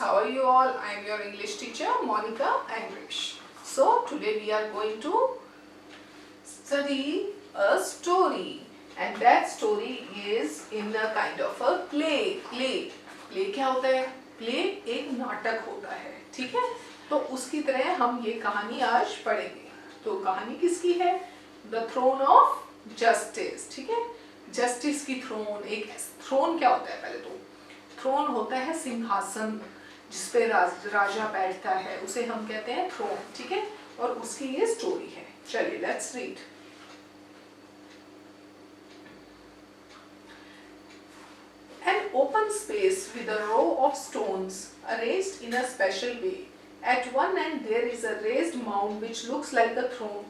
how are you all? I am your English teacher Monica English. So today we are going to study a story, and that story is in a kind of a play. Play क्या होता है? Play एक नाटक होता है, ठीक है? तो उसकी तरह हम ये कहानी आज पढ़ेंगे. तो कहानी किसकी है? The Throne of Justice, ठीक है? Justice की throne. एक throne क्या होता है? पहले तो थ्रोन होता है सिंहासन जिसपे राजा बैठता है, उसे हम कहते हैं थ्रोन, ठीक है? और उसकी ये स्टोरी है. चलिए let's read. An open space with a row of stones arranged in a special way. At one end there is a raised mound which looks like a throne.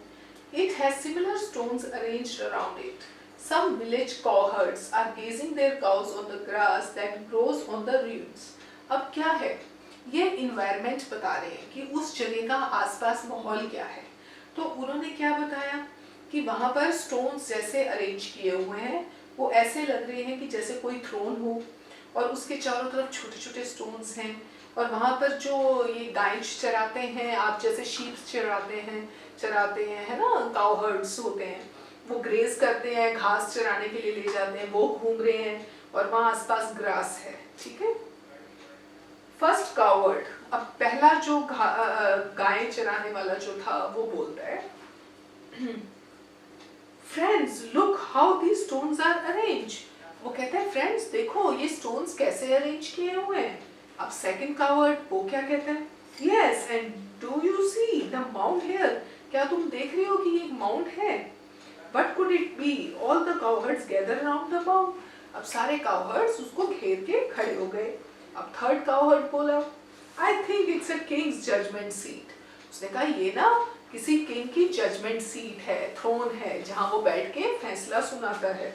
It has similar stones arranged around it. Some village cowherds are grazing their cows on the grass that grows on the ruins. अब क्या है? ये environment बता रहे हैं कि उस जगह का आसपास माहौल क्या है. तो उन्होंने क्या बताया कि वहाँ पर stones जैसे arrange किए हुए हैं, वो ऐसे लग रहे हैं कि जैसे कोई throne हो, और उसके चारों तरफ छोटे-छोटे stones हैं, और वहाँ पर जो ये गाय चराते हैं, आप जैसे sheep चराते हैं, है ना, cowherds होते हैं, वो ग्रेज करते हैं, घास चराने के लिए ले जाते हैं, वो घूम रहे हैं, और वहाँ आसपास ग्रास है, ठीक है? फर्स्ट कावर्ड, अब पहला जो गाय चराने वाला जो था वो बोलता है, friends look how these stones are arrange. वो कहता है फ्रेंड्स देखो ये स्टोन्स कैसे अरेंज किए हुए हैं. अब सेकंड कावर्ड वो क्या कहता है, yes and do you see the mount here. क्या तुम देख रहे हो कि ये माउंट है? What could it be? All the cowherds gather around the mound. अब सारे cowherds उसको घेर के खड़े हो गए. अब थर्ड cowherd बोला, I think it's a king's judgment seat. उसने कहा ये ना किसी king की judgment seat है, throne है, जहाँ वो बैठ के फैसला सुनाता है.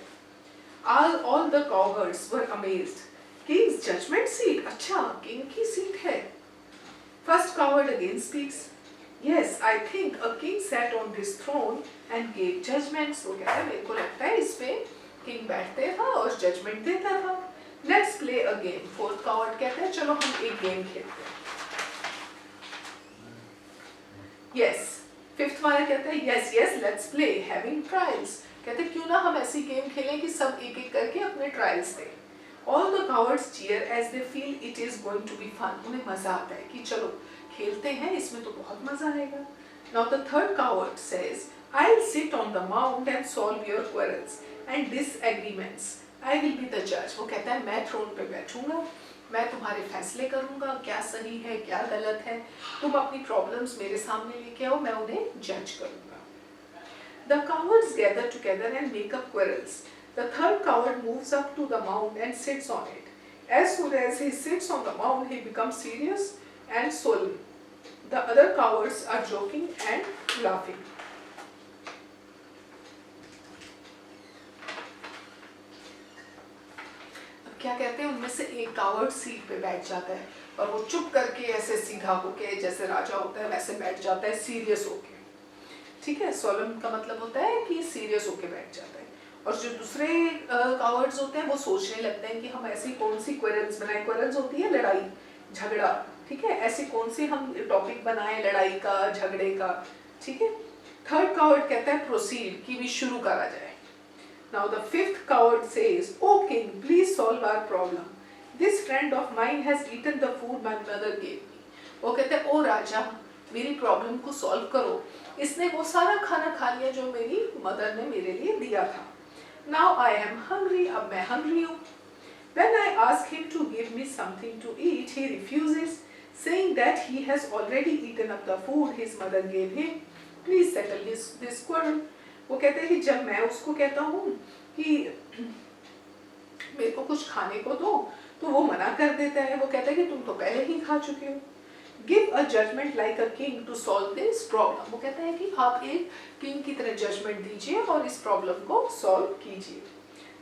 All the cowherds were amazed. King's judgment seat? अच्छा, king की seat है. First cowherd again speaks. Yes, I think a king sat on this throne and gave judgments. वो कहता है मेरे को लगता है इस पे king बैठते था और judgment देता था. Let's play a game. Fourth coward कहता है चलो हम एक game खेलते हैं. Yes. Fifth वाला कहता है yes, let's play. Having trials. कहते हैं क्यों ना हम ऐसी game खेलें कि सब एक एक करके अपने trials दें. All the cowards cheer as they feel it is going to be fun. उन्हें मजा आता है कि चलो खेलते हैं, इसमें तो बहुत मजा आएगा. Now the third coward says, I'll sit on the mound and solve your quarrels and disagreements. I will be the judge. वो कहता है मैं throne पे बैठूंगा, मैं तुम्हारे फैसले करूंगा, क्या सही है क्या गलत है, तुम अपनी problems मेरे सामने लेके आओ, मैं उन्हें judge करूंगा. The cowards gather together and make up quarrels. The third coward moves up to the mound and sits on it. As soon as he sits on the mound, he becomes serious and solemn. The other cowards are joking and laughing. अब क्या कहते हैं, उनमें से एक coward seat पे बैठ जाता है और वो चुप करके ऐसे सीधा होके जैसे राजा होता है वैसे बैठ जाता है, सीरियस होके, ठीक है? सोलम का मतलब होता है कि सीरियस होके बैठ जाता है. और जो दूसरे कावर्ड्स होते हैं वो सोचने लगते हैं कि हम ऐसी कौन सी क्वेरल्स बनाएं. क्वेरल्स होती है लड़ाई झगड़ा, ठीक है? ऐसे कौन से हम टॉपिक बनाएं लड़ाई का झगड़े का, ठीक है? थर्ड कावर्ड कहता है प्रोसीड, कि भी शुरू करा जाए. Now the fifth cowherd says, O king please solve our problem. This friend of mine has eaten the food my mother gave me. वो कहते हैं ओ राजा मेरी प्रॉब्लम को सॉल्व करो, इसने वो सारा खाना खा लिया जो मेरी मदर ने मेरे लिए दिया था. नाउ आई एम हंग्री, अब मैं हंग्री हूँ. When I ask him to give me something to eat, he refuses, saying that he has already eaten up the food his mother gave him. Please settle this quarrel. वो कहते हैं कि जब मैं उसको कहता हूँ कि मेरे को कुछ खाने को दो, तो वो मना कर देता है. वो कहता है कि तुम तो पहले ही खा चुके हो. Give a judgment like a king to solve this problem. वो कहता है कि आप एक king की तरह judgment दीजिए और इस problem को solve कीजिए.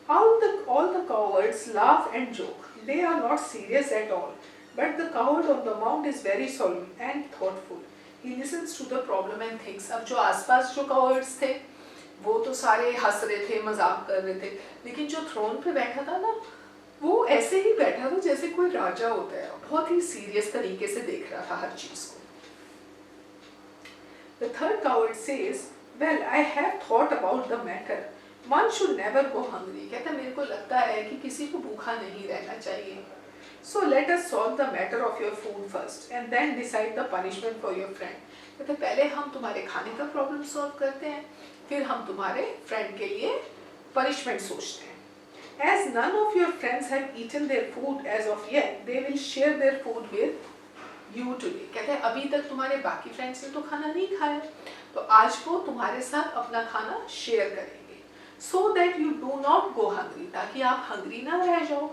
All the cowards laugh and joke. They are not serious at all. But the coward on the mound is very solemn and thoughtful. He listens to the problem and thinks. अब जो आसपास जो cowards थे, वो तो सारे हंस रहे थे, मजाक कर रहे थे, लेकिन जो throne पे बैठा था ना, वो ऐसे ही बैठा था जैसे कोई राजा होता है, बहुत ही सीरियस तरीके से देख रहा था हर चीज को। The third coward says, well, I have thought about the matter. One should never go hungry. कहता मेरे को लगता है कि किसी को भूखा नहीं रहना चाहिए. So let us solve the matter of your food first and then decide the punishment for your friend. कहता पहले हम तुम्हारे खाने का प्रॉब्लम सॉल्व करते हैं, फिर हम तुम्हारे फ्रेंड के लिए पनिशमेंट सोचते हैं. As none of your friends have eaten their food as of yet, they will share their food with you today. कहते हैं अभी तक तुम्हारे बाकी फ्रेंड्स ने तो खाना नहीं खाया, तो आज वो तुम्हारे साथ अपना खाना शेयर करेंगे. So that you do not go hungry, ताकि आप हंग्री ना रह जाओ.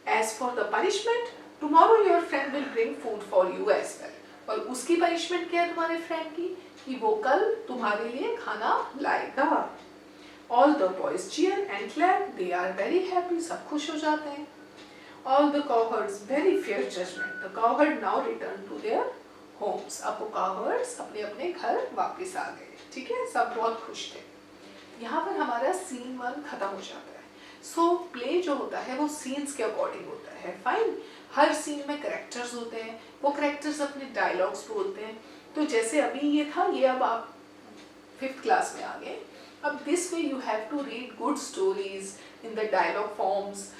As for the punishment, tomorrow your friend will bring food for you as well. और उसकी पनिशमेंट क्या है तुम्हारे फ्रेंड की, कि वो कल तुम्हारे लिए खाना लाएगा. All the boys cheer and clap. They are very happy. सब खुश हो जाते हैं. All the cowherds very fear judgment. The cowherd now returned to their homes. अब वो cowherds अपने अपने घर वापस आ गए. ठीक है, सब बहुत खुश थे. यहाँ पर हमारा सीन 1 खत्म हो जाता है. सो प्ले जो होता है वो सीन्स के अकॉर्डिंग होता है. फाइन, हर सीन में करेक्टर्स होते हैं, वो करेक्टर्स अपने डायलॉग्स बोलते हैं. तो जैसे अभी ये था, ये अब आप 5th क्लास में आ गए. अब this way you have to read good stories in the dialogue forms.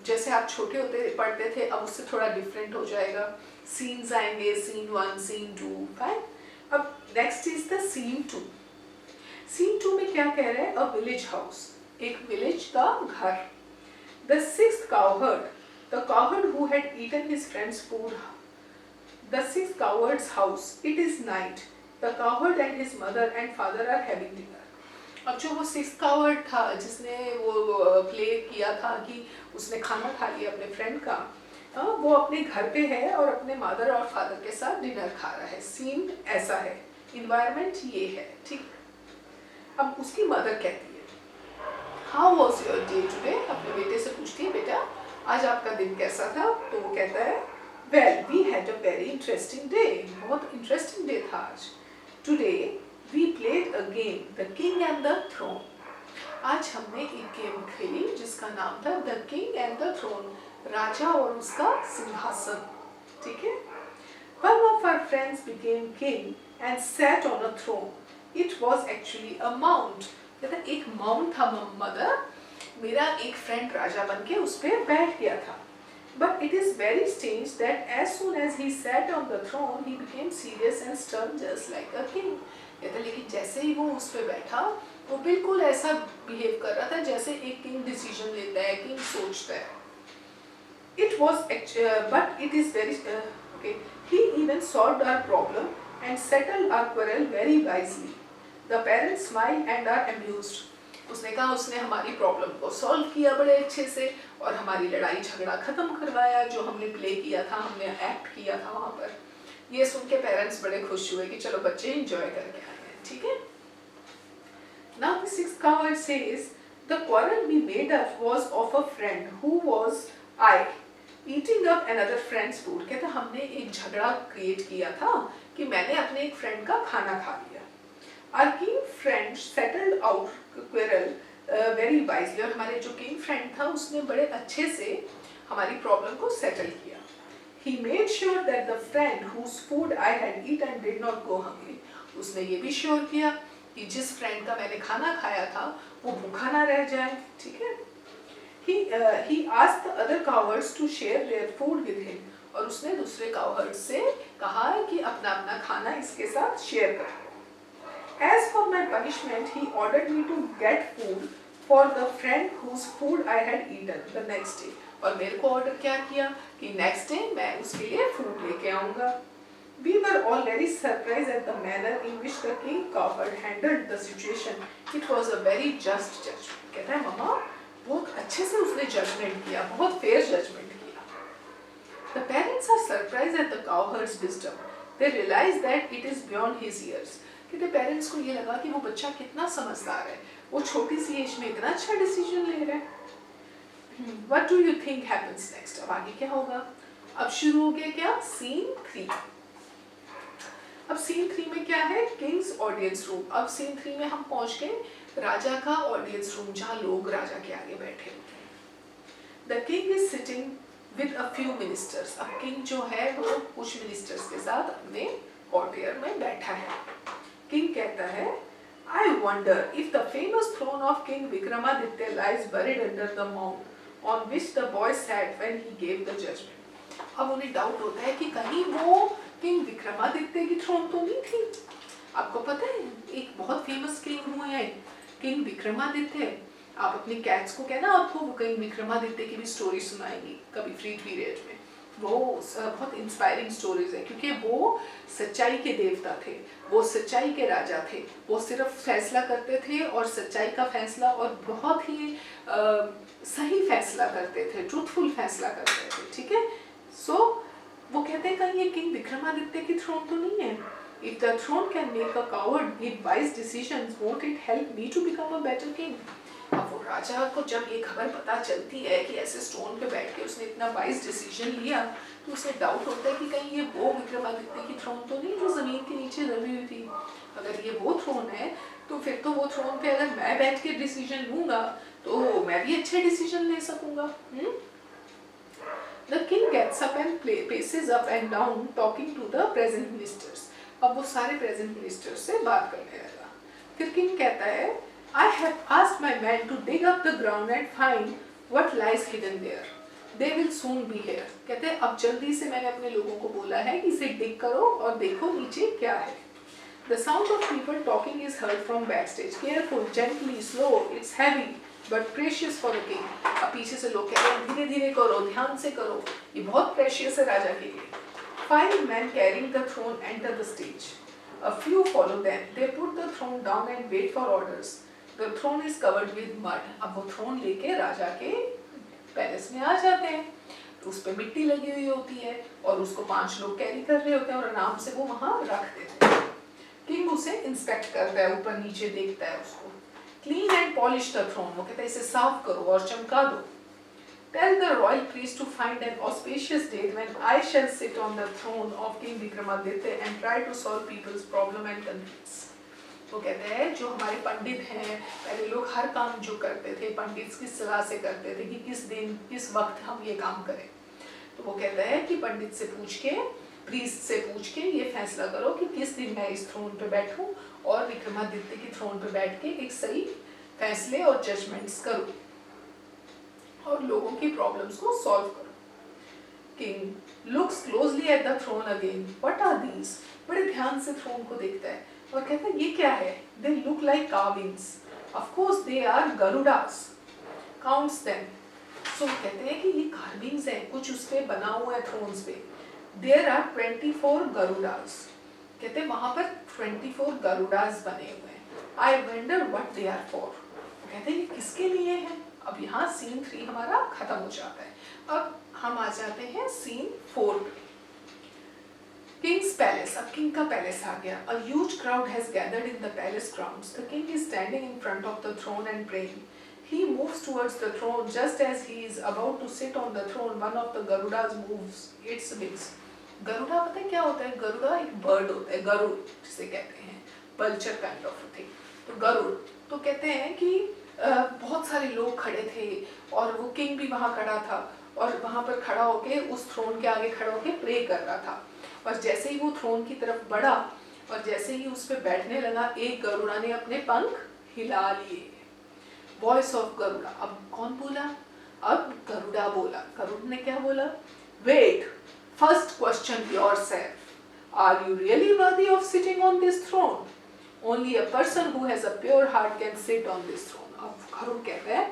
जैसे आप छोटे होते पढ़ते थे, अब उससे थोड़ा डिफरेंट हो जाएगा. सीन्स आएंगे, सीन 1, सीन 2. फाइन. अब next is the scene 2. Scene 2 में क्या कह रहे हैं? अ विलेज हाउस, एक विलेज का घर. The 6th cowherd, the cowherd who had eaten his friend's food. The 6th cowherd's house. It is night. The cowherd and his mother and father are having dinner. अब जो वो 6th cowherd था जिसने वो play किया था कि उसने खाना खा लिया अपने फ्रेंड का, वो अपने घर पे है और अपने मदर और फादर के साथ डिनर खा रहा है. सीन ऐसा है, इन्वायरमेंट ये है. ठीक. अब उसकी मदर कहती है, how was your day today. अपने बेटे से पूछती है, बेटा आज आपका दिन कैसा था. तो वो कहता है, well we had a very interesting day. बहुत इंटरेस्टिंग डे था आज. Today we played a game, the king and the throne. आज हमने एक गेम खेली जिसका नाम था The King and the Throne, राजा और उसका सिंहासन. ठीक है. One of our friends became king and sat on a throne. It was actually a mount. कहता एक माउंट था मदर. मेरा एक फ्रेंड राजा बन के उस पे बैठ गया था. But it is very strange that as soon as he sat on the throne, he became serious and stern just like a king. कहता लेकिन जैसे ही वो उस पे बैठा, वो बिल्कुल ऐसा बिहेव कर रहा था जैसे एक किंग डिसीजन लेता है, किंग सोचता है. It was but it is very okay. He even solved our problem and settled our quarrel very wisely. The parents smile and are amused. उसने कहा उसने हमारी प्रॉब्लम को सॉल्व किया बड़े अच्छे से और हमारी लड़ाई झगड़ा खत्म करवाया. जो हमने प्ले किया था, हमने एक्ट किया था वहाँ पर, ये सुन के पेरेंट्स बड़े खुश हुए कि चलो बच्चे एंजॉय करके आए हैं. ठीक है. Now the 6th cowherd says, the quarrel we made up was of a friend who was I eating up another friend's food. कहता हमने एक झगड़ा क्रिएट किया था कि मैंने अपने एक फ्रेंड का खाना खा लिया. Our king friend settled out quarrel very wisely. और हमारे जो किंग फ्रेंड था उसने बड़े अच्छे से हमारी प्रॉब्लम को सेटल किया. He made sure that the friend whose food I had eaten did not go hungry. उसने ये भी श्योर किया कि जिस फ्रेंड का मैंने खाना खाया था वो भूखा ना रह जाए. ठीक है. He asked the other cowards to share their food with him. और उसने दूसरे cowherds से कहा कि अपना अपना खाना इसके साथ शेयर करो. As for my punishment, he ordered me to get food for the friend whose food I had eaten the next day. और मेरे को ऑर्डर क्या किया कि नेक्स्ट डे मैं उसके लिए फूड लेके आऊंगा. We were all very surprised at the manner in which the king cowherd handled the situation. It was a very just judgment. कहता है मम्मा बहुत अच्छे से उसने जजमेंट किया, बहुत फेयर जजमेंट किया. The parents are surprised at the cowherd's wisdom. They realize that it is beyond his years. कहते पेरेंट्स को ये लगा कि वो बच्चा कितना समझदार है, वो छोटी सी एज में इतना अच्छा डिसीजन ले रहा है. What do you think happens next? अब आगे क्या होगा? अब शुरू हो गया क्या? सीन 3. अब सीन 3 में क्या है? Kings audience room. अब सीन 3 में हम पहुंच गए राजा का ऑडियंस रूम, जहाँ लोग राजा के आगे बैठे होते हैं. The king is sitting with a few ministers. अब किंग जो है वो कुछ मिनिस्टर्स के साथ अपने कॉर्टियर में बैठा है। किंग कहता है, I wonder if the famous throne of King Vikramaditya lies buried under the mound on which the boy sat when he gave the judgment। अब उन्हें डाउट होता है कि कहीं वो किंग विक्रमादित्य की थ्रोन तो नहीं थी। आपको पता है एक बहुत फेमस किंग हुए हैं किंग विक्रमादित्य। आप अपनी कैट्स को कहना आपको वो किंग विक्रमादित्य की भी स्टोरी सुनाएंगी कभी फ्री पीरियड में। वो बहुत इंस्पायरिंग स्टोरीज है क्योंकि वो सच्चाई के देवता थे, वो सच्चाई के राजा थे। वो सिर्फ फैसला करते थे और सच्चाई का फैसला और बहुत ही सही फैसला करते थे, ट्रूथफुल फैसला करते थे। ठीक है, सो वो कहते हैं कहीं ये किंग विक्रमादित्य की थ्रोन तो नहीं है। If the throne can make a coward give wise decisions, won't it help me to become a better king? अब वो राजा को जब ये खबर पता चलती है कि ऐसे स्टोन पे बैठ के उसने इतना वाइज डिसीजन लिया तो उसे डाउट होता है कि कहीं ये वो विक्रमादित्य की थ्रोन तो नहीं जो जमीन के नीचे दबी हुई थी। अगर ये वो थ्रोन है तो फिर तो वो थ्रोन पे अगर मैं बैठ के डिसीजन लूंगा तो मैं भी अच्छे डिसीजन ले सकूंगा। The king gets up and paces up and down talking to the present ministers। अब वो सारे प्रेजेंट मिनिस्टर से बात करने लगा। फिर किंग कहता है, I have asked my men to dig up the ground and find what lies hidden there. They will soon be here। कहते हैं अब जल्दी से मैंने अपने लोगों को बोला है कि इसे डिग करो और देखो नीचे क्या है। The sound of people talking is heard from backstage। Careful, gently, slow, it's heavy but precious for the king। अब पीछे से लोग कहते हैं धीरे धीरे करो, ध्यान से करो, ये बहुत प्रेशियस है राजा के लिए। 5 men carrying the throne enter the stage। A few follow them। They put the throne down and wait for orders। The throne is covered with mud। अब वो थ्रोन लेके राजा के पैलेस में आ जाते हैं तो उस पे मिट्टी लगी हुई होती है और उसको 5 लोग कैरी कर रहे होते हैं और आराम से वो वहां रख देते हैं। किंग उसे इंस्पेक्ट करता है, ऊपर नीचे देखता है उसको। Clean and polish the throne। वो कहता है इसे साफ करो और चमका दो। Tell the royal priest to find an auspicious date when I shall sit on the throne of King Vikramaditya and try to solve people's problem and complaints। वो कहते हैं जो हमारे पंडित हैं, पहले लोग हर काम जो करते थे पंडित की सलाह से करते थे कि किस दिन किस वक्त हम ये काम करें। तो वो कहता है कि पंडित से पूछ के, प्रीस्ट से पूछ के ये फैसला करो कि किस दिन मैं इस थ्रोन पे बैठूं और विक्रमादित्य की थ्रोन पे बैठ के एक सही फैसले और जजमेंट्स करूं और लोगों की प्रॉब्लम्स को सॉल्व करो। King looks closely at the throne again. What are these? बड़े ध्यान से थ्रोन को देखता है और कहता है ये क्या है? They look like carvings. Of course they are Garudas. Counts them. So कहते हैं कि ये कार्विंग्स हैं, कुछ उस पे बना हुआ है थ्रोन्स पे। There are 24 Garudas. कहते हैं वहां पर 24 गरुडास बने हुए हैं। I wonder what they are for. कहते हैं ये किसके लिए है? अब यहाँ सीन 3 हमारा खत्म हो जाता है। अब हम आ जाते हैं सीन 4 पे। King's palace। अब किंग का पैलेस आ गया। A huge crowd has gathered in the palace grounds। The king is standing in front of the throne and praying। He moves towards the throne just as he is about to sit on the throne। One of the Garudas moves its wings। Garuda पता है क्या होता है? गरुड़ा एक bird होता है, गरुड़ जिसे कहते हैं, पल्चर काइंड ऑफ थिंग। तो गरुड़ तो कहते हैं कि बहुत सारे लोग खड़े थे और वो किंग भी वहां खड़ा था और वहां पर खड़ा होके उस थ्रोन के आगे खड़ा होके प्रे कर रहा था। और जैसे ही वो थ्रोन की तरफ बढ़ा और जैसे ही उस पर बैठने लगा, एक गरुड़ा ने अपने पंख हिला लिए। Voice of Garuda. अब कौन बोला? अब गरुड़ा बोला। गरुड़ ने क्या बोला? Wait, first question yourself, are you really worthy of sitting on this throne? Only a person who has a pure heart can sit on this throne. अब गरुड़ कहता है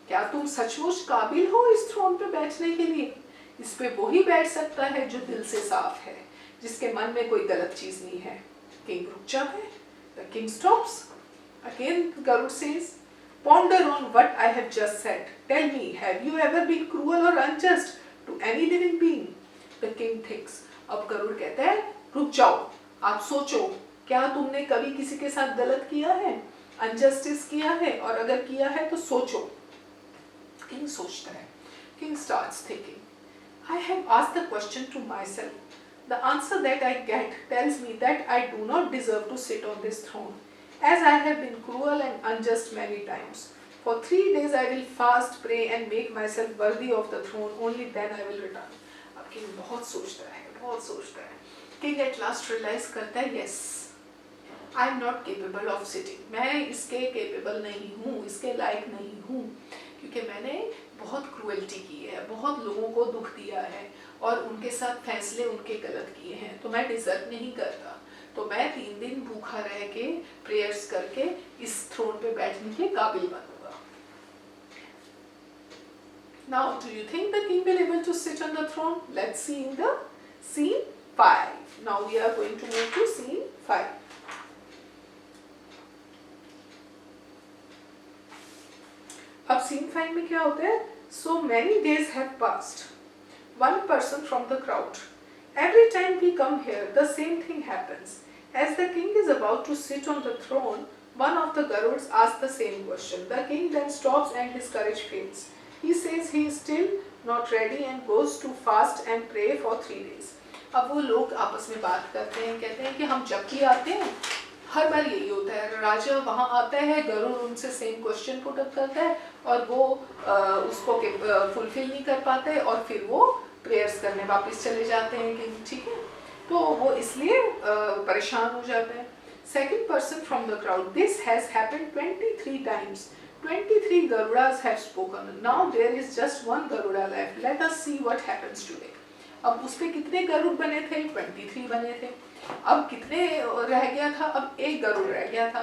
क्या तुम सचमुच काबिल हो इस थ्रोन पे बैठने के लिए? इस पे वही बैठ सकता है जो दिल से साफ है, जिसके मन में कोई गलत चीज नहीं है। किंग रुक जाता है। The king stops. Again Garud says, ponder on what I have just said। Tell me, have you ever been cruel or unjust to any living being? The king thinks। अब गरुड़ कहता है रुक जाओ, आप सोचो, क्या तुमने कभी किसी के साथ गलत किया है, अनजस्टिस किया है? और अगर किया है तो सोचो। किंग सोचता है। King starts thinking, I have asked the question to myself। The answer that I get tells me that I do not deserve to sit on this throne, as I have been cruel and unjust many times। For 3 days I will fast, pray and make myself worthy of the throne. Only then I will return. अब king बहुत सोचता है. King at last realise करता है, yes I am not capable of sitting. मैं इसके capable नहीं हूँ, इसके लायक नहीं हूँ, क्योंकि मैंने बहुत क्रूएल्टी की है, बहुत लोगों को दुख दिया है और उनके साथ फैसले उनके गलत किए हैं, तो मैं डिजर्व नहीं करता. तो मैं 3 दिन भूखा रह के प्रेयर्स करके इस थ्रोन पे बैठने के काबिल बनूंगा. Now, do you think the king will able to sit on the throne? Let's see in the scene 5. Now we are going to move to scene 5. अब scene 5 में क्या होता है? So many days have passed. One person from the crowd. Every time we come here, the same thing happens. As the king is about to sit on the throne, one of the Garuds asks the same question. The king then stops and his courage fails. He says he is still not ready and goes to fast and pray for 3 days. अब वो लोग आपस में बात करते हैं, कहते हैं कि हम जब भी आते हैं हर बार यही होता है, राजा वहाँ आता है, गरुड़ उनसे सेम क्वेश्चन पुट अप करता है और वो उसको फुलफिल नहीं कर पाते और फिर वो प्रेयर्स करने वापस चले जाते हैं कि ठीक है, तो वो इसलिए परेशान हो जाते हैं. Second person from the crowd. This has happened 23 times. 23 Garudas have spoken. Now there is just one Garuda left. Let us see what happens today. अब उस पे कितने गरुड़ बने थे? 23 बने थे. अब कितने रह गया था? अब एक गरुड़ रह गया था.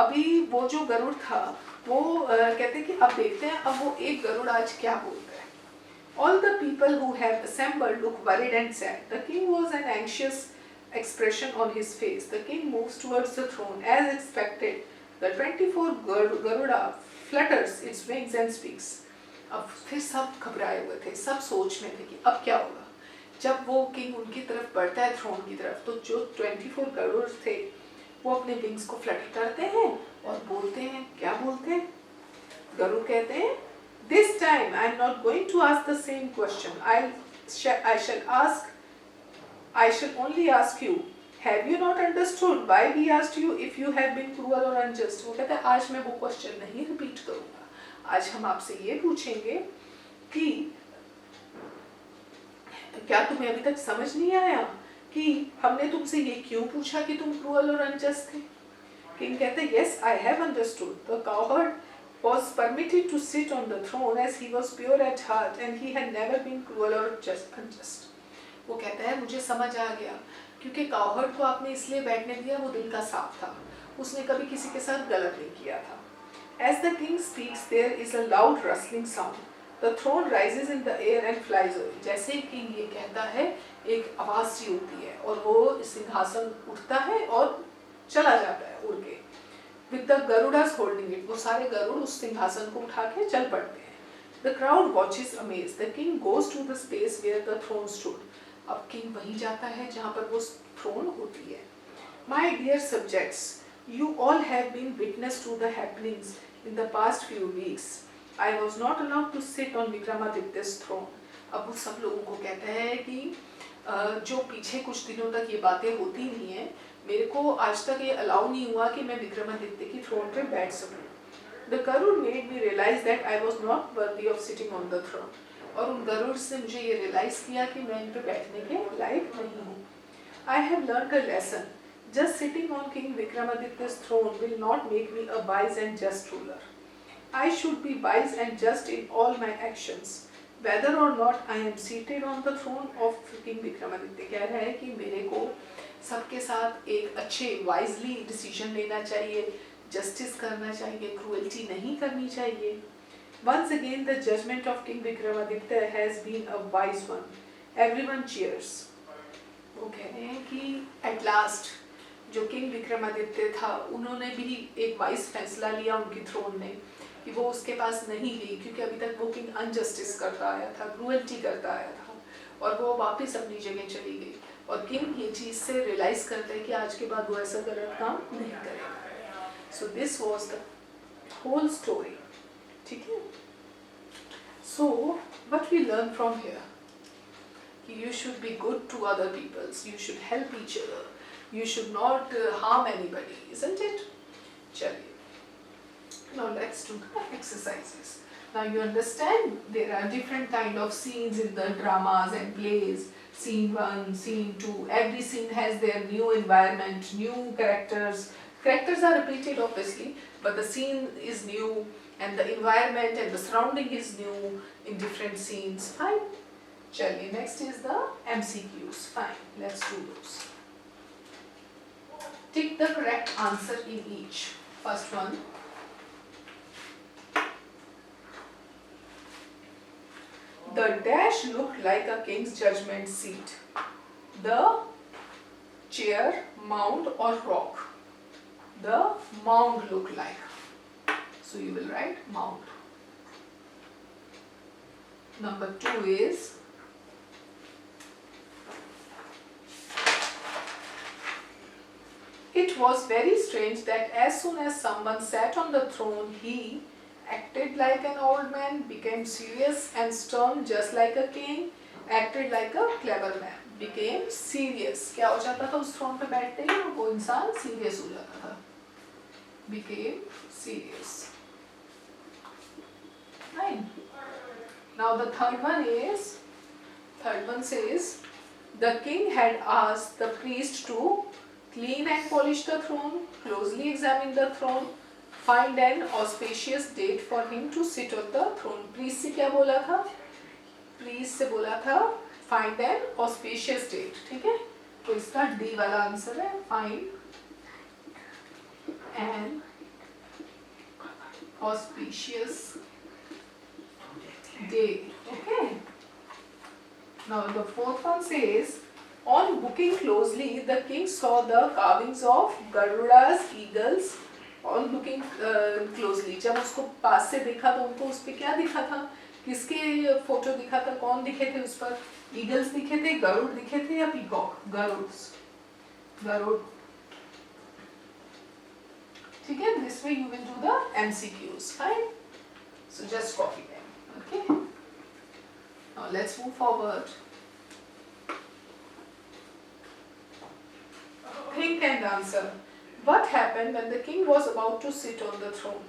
अभी वो जो गरुड़ था वो कहते कि अब देखते हैं अब वो एक गरुड़ आज क्या बोलता है. All the people who have assembled look worried and sad. The king was an anxious expression on his face. The king moves towards the throne as expected. The 24 Garuda flutters its wings and speaks. अब फिर सब घबराए हुए थे, सब सोच में थे कि अब क्या होगा. जब वो किंग उनकी तरफ बढ़ता है थ्रोन की तरफ, तो जो 24 गरुड़ थे वो अपने विंग्स को फ्लटर करते हैं और बोलते हैं. क्या बोलते हैं? गरुड़ कहते हैं, This time I am not going to ask the same question. I shall only ask you. Have you not understood why we asked you if you have been cruel or unjust? वो कहता है आज मैं वो question नहीं repeat करूंगा. आज हम आपसे ये पूछेंगे कि क्या तुम्हें अभी तक समझ नहीं आया कि हमने तुमसे ये क्यों पूछा कि तुम क्रूअल और अनजस्ट थे. किंग कहते हैं, Yes, I have understood. The cowherd was permitted to sit on the throne as he was pure at heart and he had never been cruel or unjust. वो कहता है मुझे समझ आ गया, क्योंकि काउहर्ड को आपने इसलिए बैठने दिया, वो दिल का साफ था, उसने कभी किसी के साथ गलत नहीं किया था. As the king speaks, there is a loud rustling sound. The throne rises in the air and flies away. जैसे ही किंग ये कहता है, एक आवाज सी होती है और वो सिंहासन उठता है और चला जाता है उड़ के. With the Garudas holding it, वो सारे गरुड़ उस सिंहासन को उठा के चल पड़ते हैं. The crowd watches amazed. The king goes to the space where the throne stood. अब किंग वहीं जाता है जहाँ पर वो थ्रोन होती है. My dear subjects, you all have been witness to the happenings in the past few weeks. I was not allowed to sit on Vikramaditya's throne. अब वो सब लोगों को कहता है कि जो पीछे कुछ दिनों तक ये बातें होती नहीं है, मेरे को आज तक ये अलाउ नहीं हुआ कि मैं विक्रमादित्य की थ्रोन पे बैठ सकूं. The Garud made me realize that I was not worthy of sitting on the throne. और उन गरुड़ से मुझे ये रियलाइज किया कि मैं इन पे बैठने के लायक नहीं हूँ. I have learned a lesson. Just sitting on King Vikramaditya's throne will not make me a wise and just ruler. I should be wise and just in all my actions. Whether or not I am seated on the throne of King Vikramaditya, कह रहा है कि मेरे को सबके साथ एक अच्छे वाइजली डिसीजन लेना चाहिए, जस्टिस करना चाहिए, क्रूएल्टी नहीं करनी चाहिए. Once again, the judgment of King Vikramaditya has been a wise one. Everyone cheers. वो कह रहे हैं कि at last जो किंग विक्रमादित्य था उन्होंने भी एक वाइज फैसला लिया उनकी थ्रोन में कि वो उसके पास नहीं गई, क्योंकि अभी तक वो किंग अनजस्टिस करता आया था, क्रूएल्टी करता आया था और वो वापस अपनी जगह चली गई. और किंग ये चीज़ से रियलाइज करते हैं कि आज के बाद वो ऐसा गलत काम नहीं करेगा. So this was the whole story. ठीक है. So what we learn from here, you should be good to other people, you should help each other, you should not harm anybody, isn't it? चलिए, Now let's do the exercises. Now you understand there are different kind of scenes in the dramas and plays. Scene 1, scene 2, every scene has their new environment, new characters. Characters are repeated obviously, but the scene is new and the environment and the surrounding is new in different scenes. Fine. Chaliye, next is the MCQs. Fine, let's do those. Tick the correct answer in each. First one. The dash looked like a king's judgment seat. The chair, mound or rock. The mound looked like. So you will write mound. Number 2 is it was very strange that as soon as someone sat on the throne, he acted like an old man, became serious and stern just like a king, acted like a clever man, became serious. क्या हो जाता था उस throne पे बैठते ही वो इंसान serious हो जाता था. Became serious. Fine. Now the third one says, the king had asked the priest to clean and polish the throne, closely examine the throne, find an auspicious date for him to sit on the throne. Priest से क्या बोला था? Priest से बोला था find an auspicious date. ठीक है? तो इसका D वाला आंसर है find an auspicious day. Okay. Now the fourth one says, on looking closely, the king saw the carvings of Garudas, eagles. On looking closely, जब उसको पास से देखा तो उनको उस पे क्या दिखा था? किसके फोटो दिखा था? कौन दिखे थे उस पर? ईगल्स दिखे थे, गरुड़ दिखे थे या पीकॉक? गरुड़. ठीक है? This way you will do the MCQs. Fine. So just copy them. Okay. Now let's move forward. Think and answer. What happened when the king was about to sit on the throne?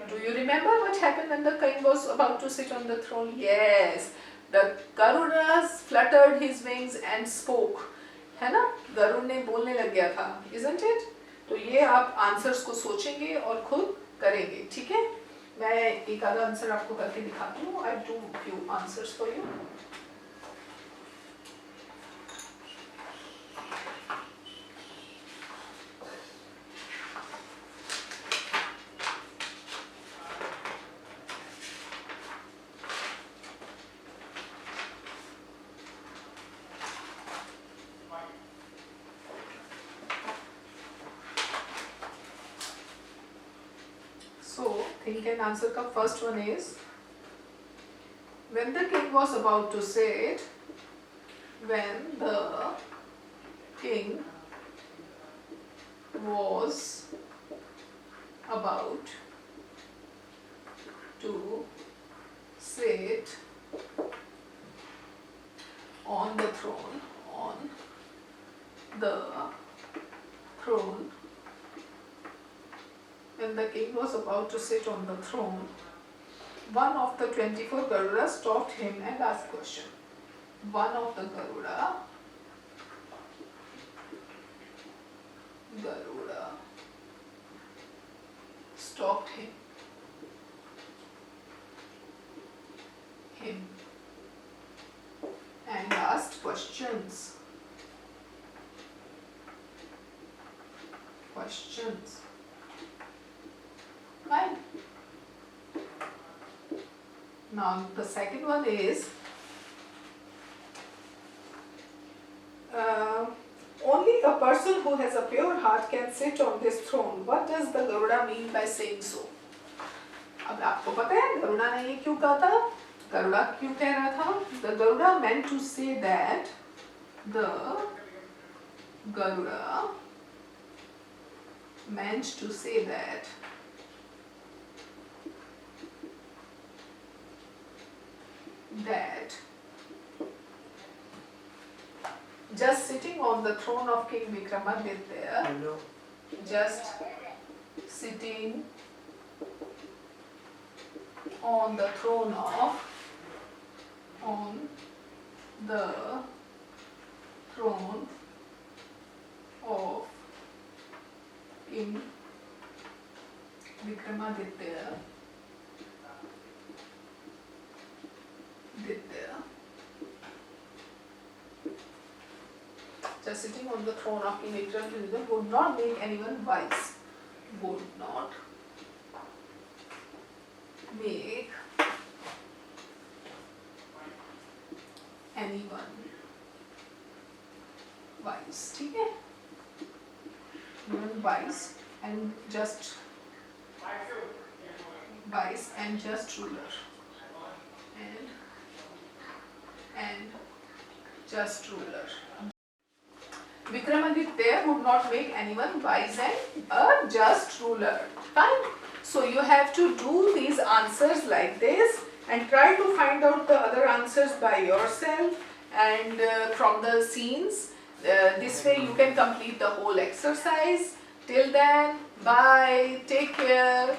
Do you remember what happened when the king was about to sit on the throne? Yes. The Garudas fluttered his wings and spoke. है ना? गरुड़ ने बोलने लग गया था. Isn't it? तो ये आप आंसर्स को सोचेंगे और खुद करेंगे. ठीक है? मैं एक आधा आंसर आपको करके दिखाती हूँ. I do few answers for you. Think and answer का first one is, when the king was about to sit, when the king was about to sit on the throne, when the king was about to sit on the throne, one of the 24 Garudas stopped him and asked question. One of the Garuda stopped him and asked questions. Fine. Now the second one is, only a person who has a pure heart can sit on this throne. What does the Garuda mean by saying so? अब आपको पता है गरुड़ा ने ये क्यों कहा था? गरुड़ा क्यों कह रहा था? The Garuda meant to say that that just sitting on the throne of King Vikramaditya, just sitting on the throne of King Vikramaditya just sitting on the throne of King Vikramaditya would not make anyone wise. Would not make anyone wise. ठीक है? Anyone wise and just ruler and just ruler. Vikramaditya would not make anyone wise and a just ruler. Fine. So you have to do these answers like this and try to find out the other answers by yourself and from the scenes. This way you can complete the whole exercise. Till then, bye. Take care.